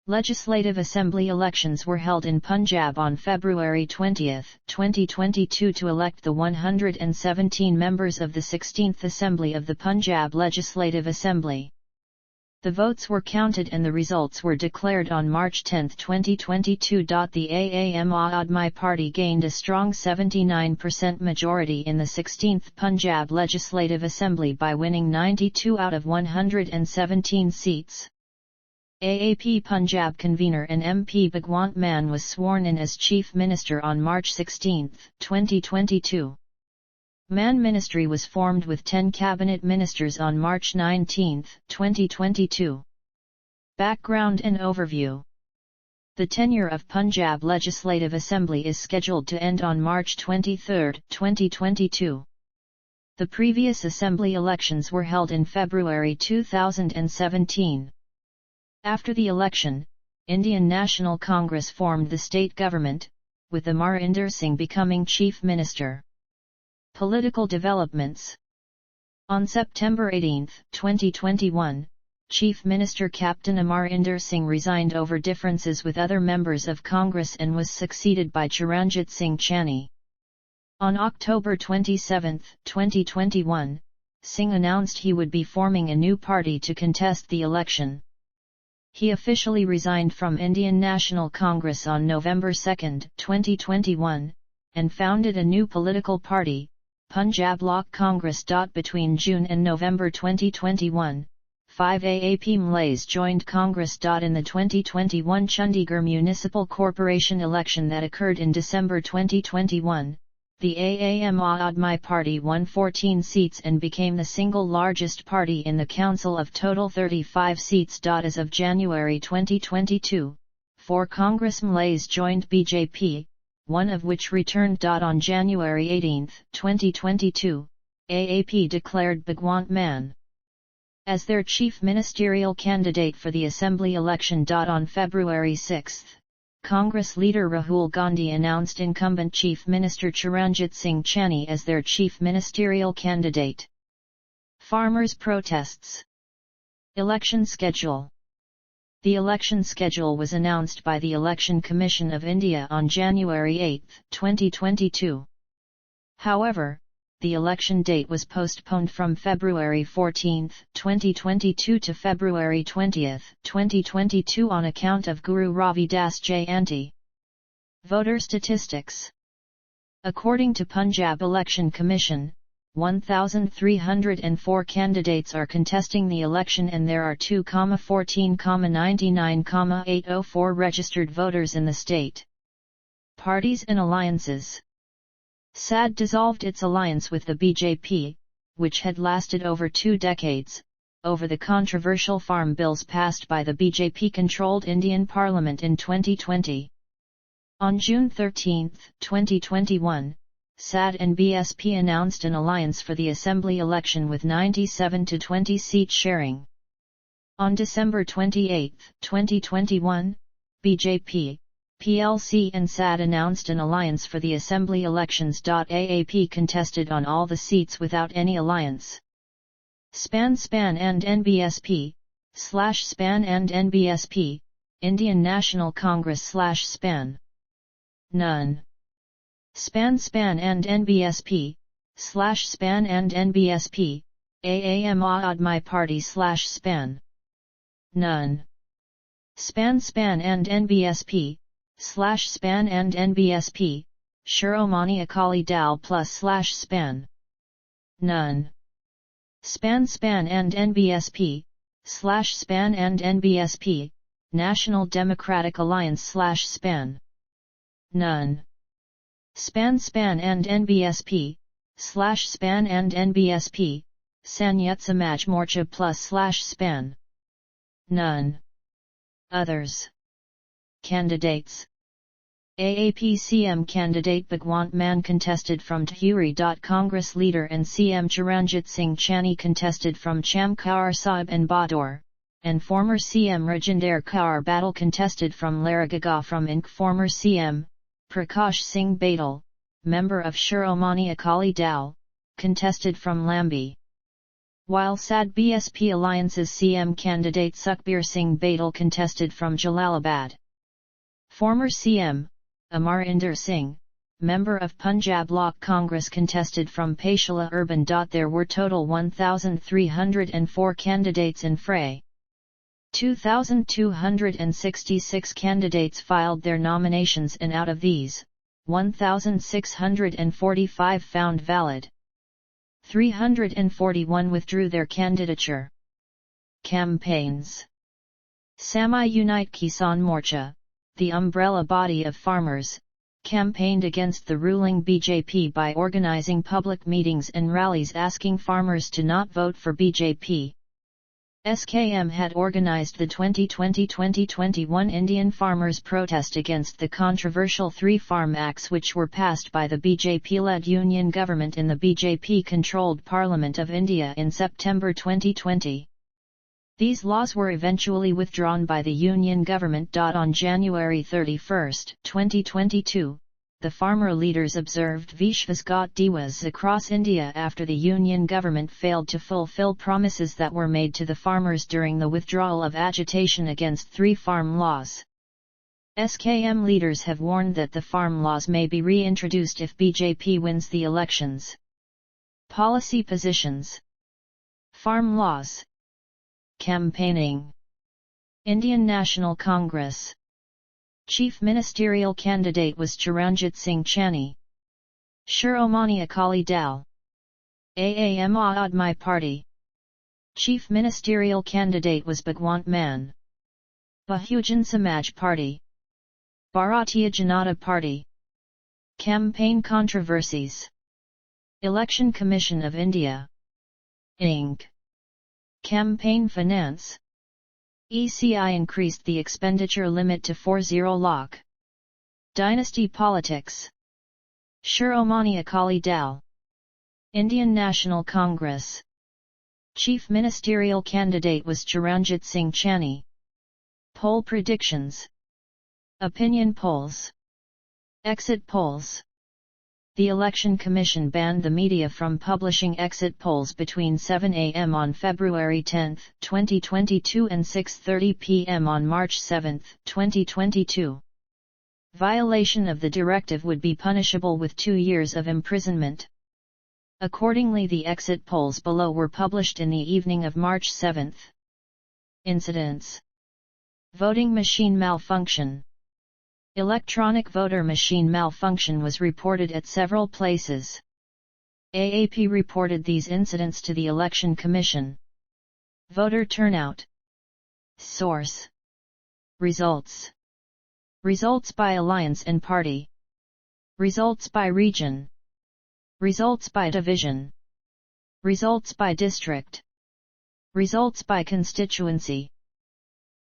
Legislative Assembly elections were held in Punjab on February 20, 2022 to elect the 117 members of the 16th Assembly of the Punjab Legislative Assembly. The votes were counted and the results were declared on March 10, 2022. The Aam Aadmi Party gained a strong 79% majority in the 16th Punjab Legislative Assembly by winning 92 out of 117 seats. AAP Punjab convener and MP Bhagwant Mann was sworn in as Chief Minister on March 16, 2022. Mann Ministry was formed with 10 cabinet ministers on March 19, 2022. Background and overview. The tenure of Punjab Legislative Assembly is scheduled to end on March 23, 2022. The previous Assembly elections were held in February 2017. After the election, Indian National Congress formed the state government, with Amarinder Singh becoming Chief Minister. Political developments. On September 18, 2021, Chief Minister Captain Amarinder Singh resigned over differences with other members of Congress and was succeeded by Chiranjit Singh Channi. On October 27, 2021, Singh announced he would be forming a new party to contest the election. He officially resigned from Indian National Congress on November 2, 2021, and founded a new political party, Punjab Lok Congress. Between June and November 2021, 5 AAP Malays joined Congress. In the 2021 Chandigarh Municipal Corporation election that occurred in December 2021, the Aam Aadmi Party won 14 seats and became the single largest party in the council of total 35 seats. As of January 2022, 4 Congress Malays joined BJP, one of which returned. On January 18, 2022, AAP declared Bhagwant Mann as their chief ministerial candidate for the Assembly election. On February 6, Congress leader Rahul Gandhi announced incumbent Chief Minister Chiranjit Singh Channi as their chief ministerial candidate. Farmers' protests. Election schedule. The election schedule was announced by the Election Commission of India on January 8, 2022. However, the election date was postponed from February 14, 2022 to February 20, 2022 on account of Guru Ravidas Jayanti. Voter statistics. According to Punjab Election Commission, 1,304 candidates are contesting the election and there are 2,14,99,804 registered voters in the state. Parties and alliances. SAD dissolved its alliance with the BJP, which had lasted over 2 decades, over the controversial farm bills passed by the BJP-controlled Indian Parliament in 2020. On June 13, 2021, SAD and BSP announced an alliance for the Assembly election with 97-20 seat sharing. On December 28, 2021, BJP, PLC and SAD announced an alliance for the Assembly elections. AAP contested on all the seats without any alliance. SPAN and NBSP, /SPAN and NBSP, Indian National Congress /SPAN. None. SPAN and NBSP, /SPAN and NBSP, Aam Aadmi Party /SPAN. None. SPAN and NBSP, /SPAN and NBSP, Shiromani Akali Dal plus /SPAN. None. SPAN and NBSP, /SPAN and NBSP, National Democratic Alliance /SPAN. None. SPAN and NBSP, /SPAN and NBSP, Sanyut Samaj Morcha plus /SPAN. None. Others. Candidates. AAP CM candidate Bhagwant Mann contested from Dhuri. Congress leader and CM Chiranjit Singh Channi contested from Chamkaur Sahib and Badur, and former CM Rajinder Kaur Badal contested from Laragaga. From Inc. Former CM, Prakash Singh Badal, member of Shiromani Akali Dal, contested from Lambi. while SAD BSP Alliance's CM candidate Sukhbir Singh Badal contested from Jalalabad. Former CM, Amarinder Singh, member of Punjab Lok Congress contested from Patiala Urban. There were total 1,304 candidates in fray. 2,266 candidates filed their nominations, and out of these, 1,645 found valid. 341 withdrew their candidature. Campaigns. Samay Unite Kisan Morcha, the umbrella body of farmers, campaigned against the ruling BJP by organizing public meetings and rallies asking farmers to not vote for BJP. SKM had organized the 2020-2021 Indian farmers' protest against the controversial 3 Farm Acts which were passed by the BJP-led union government in the BJP-controlled Parliament of India in September 2020. These laws were eventually withdrawn by the union government. On January 31, 2022, the farmer leaders observed Vishwasgat Diwas across India after the union government failed to fulfill promises that were made to the farmers during the withdrawal of agitation against 3 farm laws. SKM leaders have warned that the farm laws may be reintroduced if BJP wins the elections. Policy positions. Farm laws. Campaigning. Indian National Congress. Chief ministerial candidate was Chiranjit Singh Channi. Shiromani Akali Dal. Aam Aadmi Party. Chief ministerial candidate was Bhagwant Mann. Bahujan Samaj Party. Bharatiya Janata Party. Campaign controversies. Election Commission of India. Inc. Campaign finance. ECI increased the expenditure limit to 40 lakh. Dynasty politics. Shiromani Akali Dal. Indian National Congress. Chief ministerial candidate was Chiranjit Singh Channi. Poll predictions. Opinion polls. Exit polls. The Election Commission banned the media from publishing exit polls between 7 a.m. on February 10, 2022 and 6:30 p.m. on March 7, 2022. Violation of the directive would be punishable with 2 years of imprisonment. Accordingly, the exit polls below were published in the evening of March 7. Incidents. Voting machine malfunction. Electronic voter machine malfunction was reported at several places. AAP reported these incidents to the Election Commission. Voter turnout. Source. Results. Results by alliance and party. Results by region. Results by division. Results by district. Results by constituency.